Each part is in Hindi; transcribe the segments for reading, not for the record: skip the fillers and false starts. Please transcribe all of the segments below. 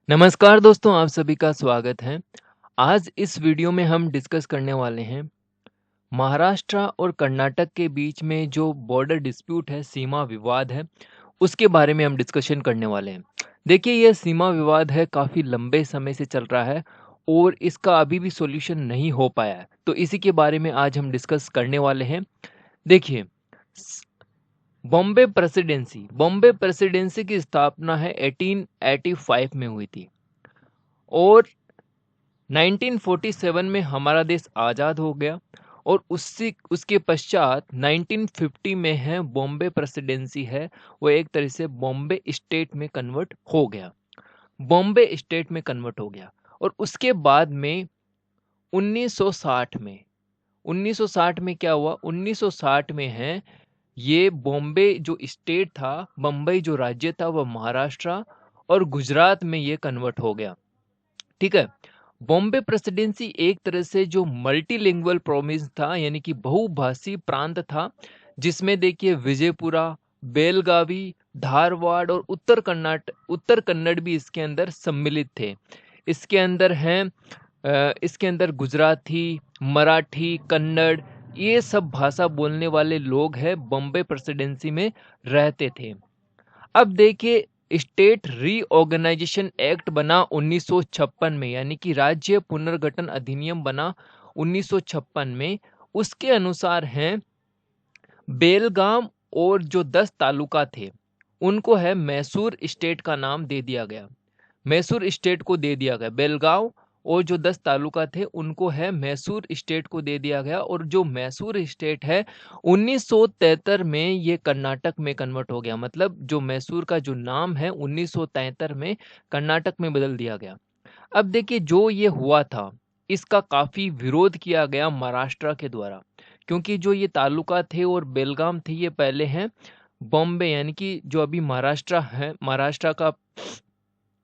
नमस्कार दोस्तों, आप सभी का स्वागत है। आज इस वीडियो में हम डिस्कस करने वाले हैं महाराष्ट्र और कर्नाटक के बीच में जो बॉर्डर डिस्प्यूट है, सीमा विवाद है, उसके बारे में हम डिस्कशन करने वाले हैं। देखिए, यह सीमा विवाद है, काफ़ी लंबे समय से चल रहा है और इसका अभी भी सॉल्यूशन नहीं हो पाया है। तो इसी के बारे में आज हम डिस्कस करने वाले हैं। देखिए, स बॉम्बे प्रेसिडेंसी की स्थापना है 1885 में हुई थी और 1947 में हमारा देश आज़ाद हो गया और उसके पश्चात 1950 में है बॉम्बे प्रेसिडेंसी है, वो एक तरह से बॉम्बे स्टेट में कन्वर्ट हो गया। बॉम्बे स्टेट में कन्वर्ट हो गया और उसके बाद में 1960 में क्या हुआ? 1960 में है ये बॉम्बे जो स्टेट था, बम्बई जो राज्य था, वह महाराष्ट्र और गुजरात में ये कन्वर्ट हो गया। ठीक है। बॉम्बे प्रेसिडेंसी एक तरह से जो मल्टीलिंगुअल प्रोविंस था, यानी कि बहुभाषी प्रांत था, जिसमें देखिए विजयपुरा, बेलगावी, धारवाड़ और उत्तर कन्नड़ भी इसके अंदर सम्मिलित थे। इसके अंदर हैं इसके अंदर गुजराती, मराठी, कन्नड़, ये सब भाषा बोलने वाले लोग हैं बॉम्बे प्रेसिडेंसी में रहते थे। अब देखिए, स्टेट रीऑर्गेनाइजेशन एक्ट बना 1956 में, यानी कि राज्य पुनर्गठन अधिनियम बना 1956 में। उसके अनुसार हैं बेलगाम और जो 10 तालुका थे उनको है मैसूर स्टेट का नाम दे दिया गया। मैसूर स्टेट को दे दिया गया। बेलगांव और जो 10 तालुका थे उनको है मैसूर स्टेट को दे दिया गया और जो मैसूर स्टेट है 1973 में ये कर्नाटक में कन्वर्ट हो गया। मतलब जो मैसूर का जो नाम है 1973 में कर्नाटक में बदल दिया गया। अब देखिए, जो ये हुआ था इसका काफ़ी विरोध किया गया महाराष्ट्र के द्वारा, क्योंकि जो ये तालुका थे और बेलगाम थे ये पहले हैं बॉम्बे, यानी कि जो अभी महाराष्ट्र है,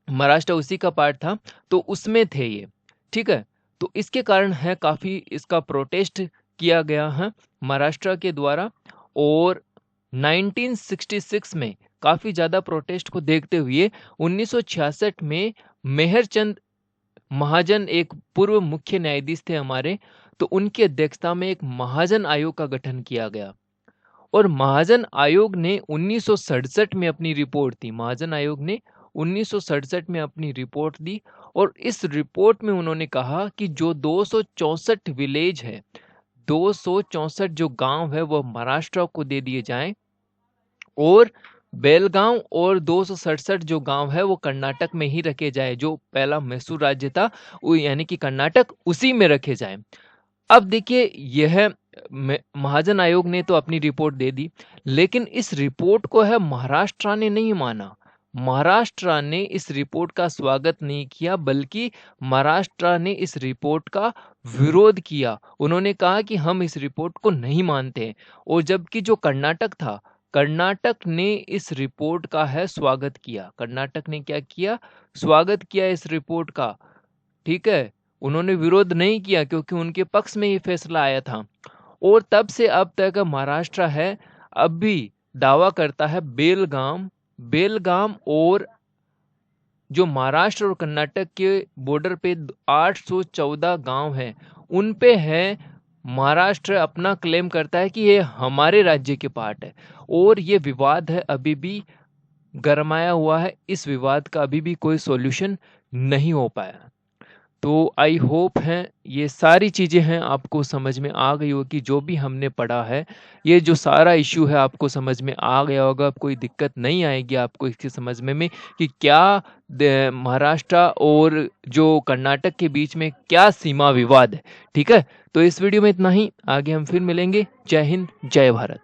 महाराष्ट्र उसी का पार्ट था, तो उसमें थे ये। ठीक है। तो इसके कारण है काफ़ी इसका प्रोटेस्ट किया गया है महाराष्ट्र के द्वारा और 1966 में काफ़ी ज़्यादा प्रोटेस्ट को देखते हुए 1966 में मेहरचंद महाजन एक पूर्व मुख्य न्यायाधीश थे हमारे, तो उनकी अध्यक्षता में एक महाजन आयोग का गठन किया गया और महाजन आयोग ने 1967 में अपनी रिपोर्ट दी। महाजन आयोग ने 1967 में अपनी रिपोर्ट दी और इस रिपोर्ट में उन्होंने कहा कि जो 264 विलेज है, 264 जो गांव है, वह महाराष्ट्र को दे दिए जाएं और बेलगांव और 267 जो गांव है वो कर्नाटक में ही रखे जाए। जो पहला मैसूर राज्य था वो यानी कि कर्नाटक, उसी में रखे जाएं। अब देखिए, यह महाजन आयोग ने तो अपनी रिपोर्ट दे दी, लेकिन इस रिपोर्ट को है महाराष्ट्र ने नहीं माना। महाराष्ट्र ने इस रिपोर्ट का स्वागत नहीं किया, बल्कि महाराष्ट्र ने इस रिपोर्ट का विरोध किया। उन्होंने कहा कि हम इस रिपोर्ट को नहीं मानते। और जबकि जो कर्नाटक था, कर्नाटक ने इस रिपोर्ट का है स्वागत किया। कर्नाटक ने क्या किया? स्वागत किया इस रिपोर्ट का। ठीक है। उन्होंने विरोध नहीं किया क्योंकि उनके पक्ष में ये फैसला आया था। और तब से अब तक महाराष्ट्र है अब भी दावा करता है बेलगाम और जो महाराष्ट्र और कर्नाटक के बॉर्डर पे 814 गांव हैं, उन पे है महाराष्ट्र अपना क्लेम करता है कि ये हमारे राज्य के पार्ट है और ये विवाद है अभी भी गरमाया हुआ है। इस विवाद का अभी भी कोई सॉल्यूशन नहीं हो पाया। तो आई होप है ये सारी चीज़ें हैं आपको समझ में आ गई होगी। जो भी हमने पढ़ा है, ये जो सारा इशू है आपको समझ में आ गया होगा। अब कोई दिक्कत नहीं आएगी आपको इसके समझने में कि क्या महाराष्ट्र और जो कर्नाटक के बीच में क्या सीमा विवाद है। ठीक है। तो इस वीडियो में इतना ही। आगे हम फिर मिलेंगे। जय हिंद, जय भारत।